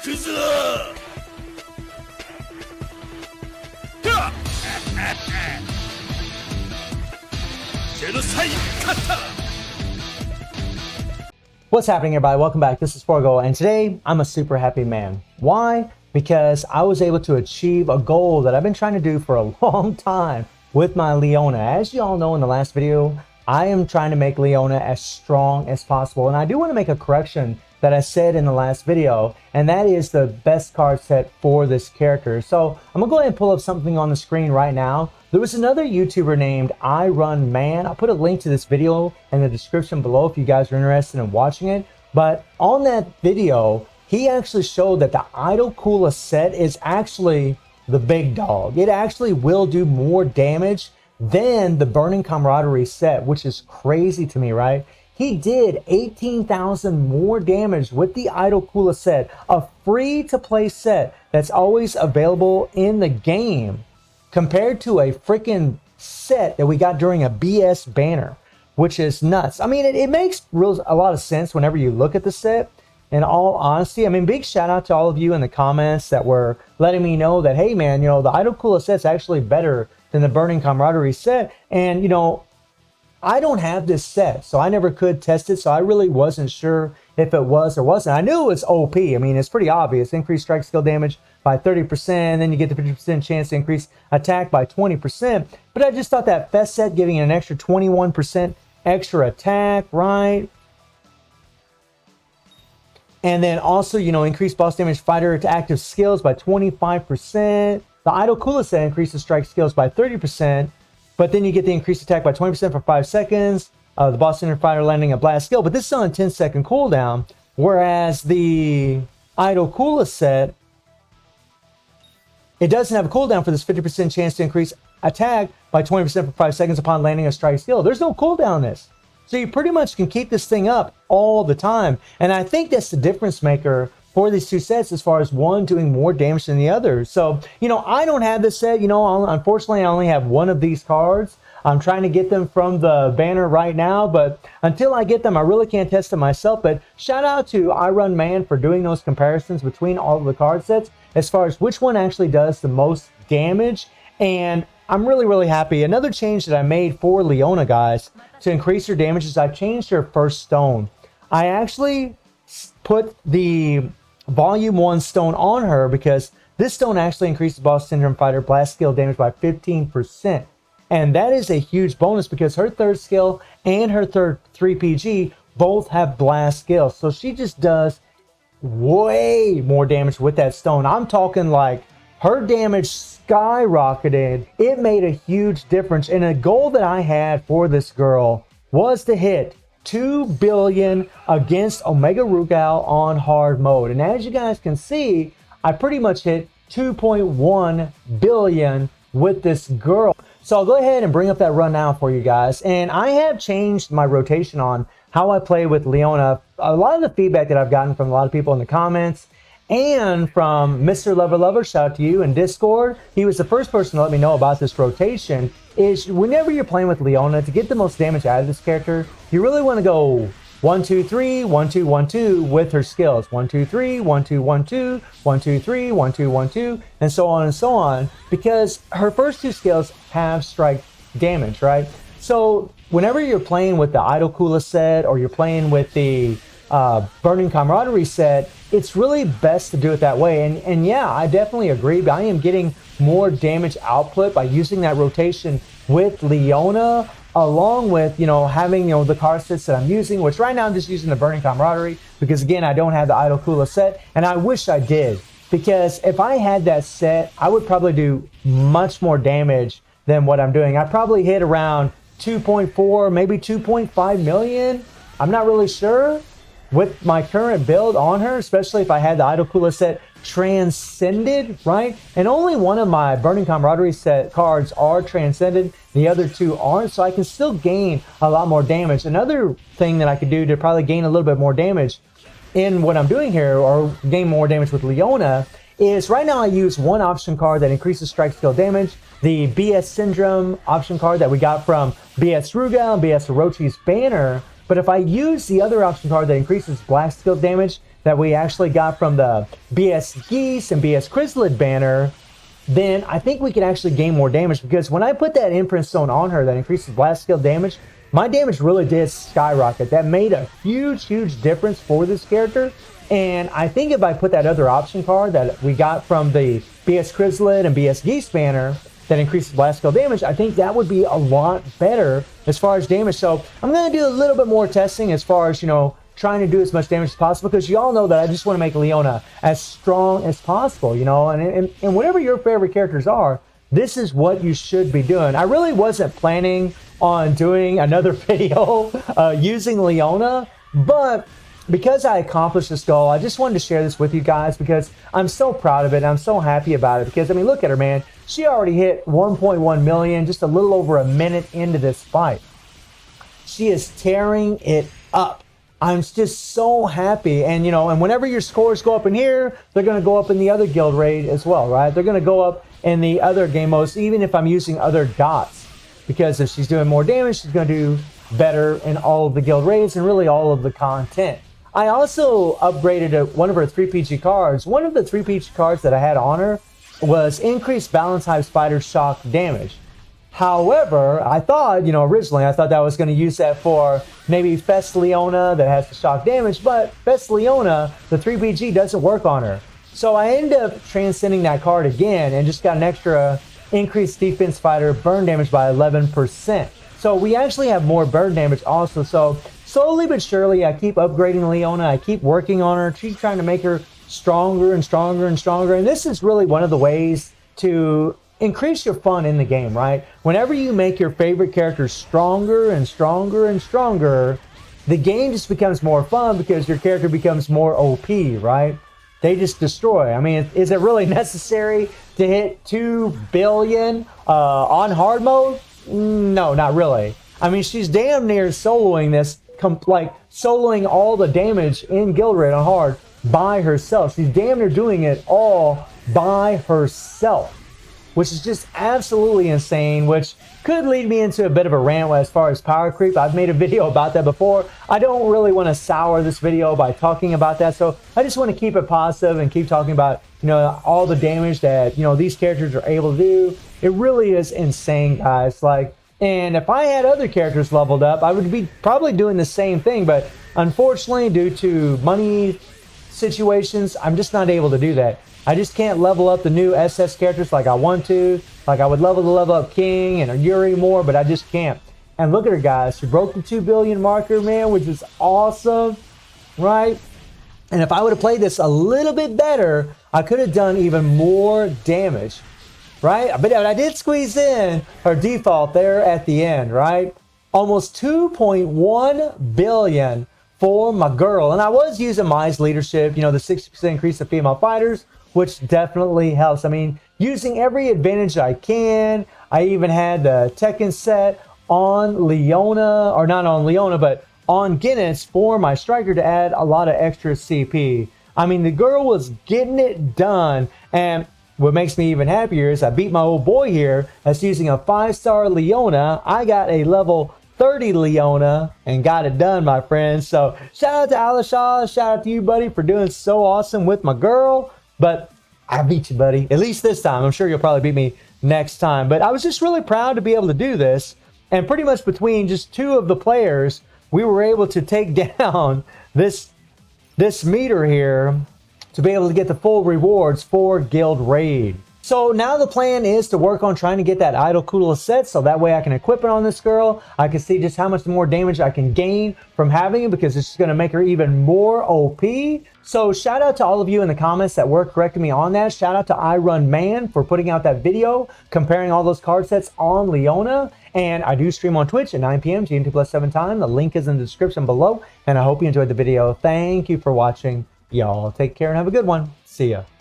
What's happening, everybody? Welcome back. This is Forgo, and today I'm a super happy man. Why? Because I was able to achieve a goal that I've been trying to do for a long time with my Leona. As you all know in the last video, I am trying to make Leona as strong as possible. And I do want to make a correction that I said in the last video, and that is the best card set for this character. So I'm gonna go ahead and pull up something on the screen right now. There was another YouTuber named I Run Man. I'll put a link to this video in the description below if you guys are interested in watching it. But on that video, he actually showed that the Idol Kula set is actually the big dog. It actually will do more damage than the Burning Camaraderie set, which is crazy to me, right? He did 18,000 more damage with the Idol Kula set, a free-to-play set that's always available in the game, compared to a freaking set that we got during a BS banner, which is nuts. I mean, it makes a lot of sense whenever you look at the set. In all honesty, I mean, big shout out to all of you in the comments that were letting me know that, hey man, you know, the Idol Kula set's actually better than the Burning Camaraderie set. And, you know, I don't have this set, so I never could test it, so I really wasn't sure if it was or wasn't. I knew it was OP. I mean, it's pretty obvious. Increase strike skill damage by 30%, then you get the 50% chance to increase attack by 20%. But I just thought that Fest set giving an extra 21% extra attack, right? And then also, you know, increase boss damage fighter to active skills by 25%. The Idol Kula set increases strike skills by 30%. But then you get the increased attack by 20% for 5 seconds. The boss center fighter landing a blast skill. But this is on a 10-second cooldown. Whereas the Idol Kula set, it doesn't have a cooldown for this 50% chance to increase attack by 20% for 5 seconds upon landing a strike skill. There's no cooldown in this. So you pretty much can keep this thing up all the time. And I think that's the difference maker for these two sets, as far as one doing more damage than the other. So, you know, I don't have this set. You know, unfortunately, I only have one of these cards. I'm trying to get them from the banner right now, but until I get them, I really can't test them myself. But shout out to I Run Man for doing those comparisons between all of the card sets as far as which one actually does the most damage. And I'm really, really happy. Another change that I made for Leona, guys, to increase her damage is I changed her first stone. I actually put the Volume 1 stone on her because this stone actually increases boss syndrome fighter blast skill damage by 15%. And that is a huge bonus because her third skill and her third 3PG both have blast skills. So she just does way more damage with that stone. I'm talking like her damage skyrocketed. It made a huge difference. And a goal that I had for this girl was to hit 2 billion against Omega Rugal on hard mode. And as you guys can see, I pretty much hit 2.1 billion with this girl. So I'll go ahead and bring up that run now for you guys. And I have changed my rotation on how I play with Leona. A lot of the feedback that I've gotten from a lot of people in the comments and from Mr. Lover Lover, shout out to you in Discord. He was the first person to let me know about this rotation. Is whenever you're playing with Leona, to get the most damage out of this character, you really want to go 1 2 3 1 2 1 2 with her skills. 1 2 3 1 2 1 2 1 2 3 1 2 1 2, and so on and so on, because her first two skills have strike damage, right? So whenever you're playing with the Idol Kula set or you're playing with the Burning Camaraderie set, it's really best to do it that way. And yeah, I definitely agree. But I am getting more damage output by using that rotation with Leona, along with, you know, having, you know, the card sets that I'm using, which right now I'm just using the Burning Camaraderie because, again, I don't have the Idol Kula set, and I wish I did, because if I had that set, I would probably do much more damage than what I'm doing. I probably hit around 2.4, maybe 2.5 million. I'm not really sure with my current build on her, especially if I had the Idol Kula set transcended, right? And only one of my Burning Camaraderie set cards are transcended, the other two aren't, so I can still gain a lot more damage. Another thing that I could do to probably gain a little bit more damage in what I'm doing here, or gain more damage with Leona, is right now I use one option card that increases strike skill damage, the BS Syndrome option card that we got from BS Rugal and BS Orochi's banner. But if I use the other option card that increases blast skill damage that we actually got from the BS Geese and BS Chrysalid banner, then I think we can actually gain more damage, because when I put that imprint stone on her that increases blast skill damage, my damage really did skyrocket. That made a huge, huge difference for this character. And I think if I put that other option card that we got from the BS Chrysalid and BS Geese banner that increases blast skill damage, I think that would be a lot better as far as damage. So I'm going to do a little bit more testing as far as, trying to do as much damage as possible, because you all know that I just want to make Leona as strong as possible, and whatever your favorite characters are, this is what you should be doing. I really wasn't planning on doing another video using Leona, but because I accomplished this goal, I just wanted to share this with you guys, because I'm so proud of it and I'm so happy about it. Because look at her, man. She already hit 1.1 million just a little over a minute into this fight. She is tearing it up. I'm just so happy. And and whenever your scores go up in here, they're going to go up in the other guild raid as well, right? They're going to go up in the other game modes, even if I'm using other dots, because if she's doing more damage, she's going to do better in all of the guild raids and really all of the content. I also upgraded one of her 3PG cards. One of the 3PG cards that I had on her was increased balance hive spider shock damage. However, I thought, originally I thought that I was going to use that for maybe Fest Leona that has the shock damage, but Fest Leona, the 3PG doesn't work on her. So I ended up transcending that card again and just got an extra increased defense fighter burn damage by 11%. So we actually have more burn damage also. So slowly but surely, I keep upgrading Leona. I keep working on her. Keep trying to make her stronger and stronger and stronger. And this is really one of the ways to increase your fun in the game, right? Whenever you make your favorite character stronger and stronger and stronger, the game just becomes more fun because your character becomes more OP, right? They just destroy. I mean, is it really necessary to hit 2 billion on hard mode? No, not really. I mean, she's damn near soloing this, soloing all the damage in Guild Raid on hard by herself. She's damn near doing it all by herself, which is just absolutely insane, which could lead me into a bit of a rant as far as power creep. I've made a video about that before. I don't really want to sour this video by talking about that, so I just want to keep it positive and keep talking about, all the damage that, these characters are able to do. It really is insane, guys. And if I had other characters leveled up, I would be probably doing the same thing, but unfortunately, due to money situations, I'm just not able to do that. I just can't level up the new SS characters like I want to. I would level up King and Yuri more, but I just can't. And look at her, guys. She broke the 2 billion marker, man, which is awesome, right? And if I would have played this a little bit better, I could have done even more damage, right? But I did squeeze in her default there at the end, right? Almost 2.1 billion for my girl. And I was using Mai's leadership, the 60% increase of female fighters, which definitely helps. I mean, using every advantage I can. I even had the Tekken set on Leona, or not on Leona, but on Guinness for my striker to add a lot of extra CP. I mean, the girl was getting it done. And what makes me even happier is I beat my old boy here that's using a 5-star Leona. I got a level 30 Leona and got it done, my friends. So shout out to Alisha. Shout out to you, buddy, for doing so awesome with my girl. But I beat you, buddy. At least this time. I'm sure you'll probably beat me next time. But I was just really proud to be able to do this. And pretty much between just 2 of the players, we were able to take down this meter here to be able to get the full rewards for Guild Raid. So now the plan is to work on trying to get that Idol Kula set, so that way I can equip it on this girl. I can see just how much more damage I can gain from having it, because it's just going to make her even more OP. So shout out to all of you in the comments that were correcting me on that. Shout out to iRunMan for putting out that video comparing all those card sets on Leona. And I do stream on Twitch at 9 p.m. GMT+7 time. The link is in the description below. And I hope you enjoyed the video. Thank you for watching. Y'all take care and have a good one. See ya.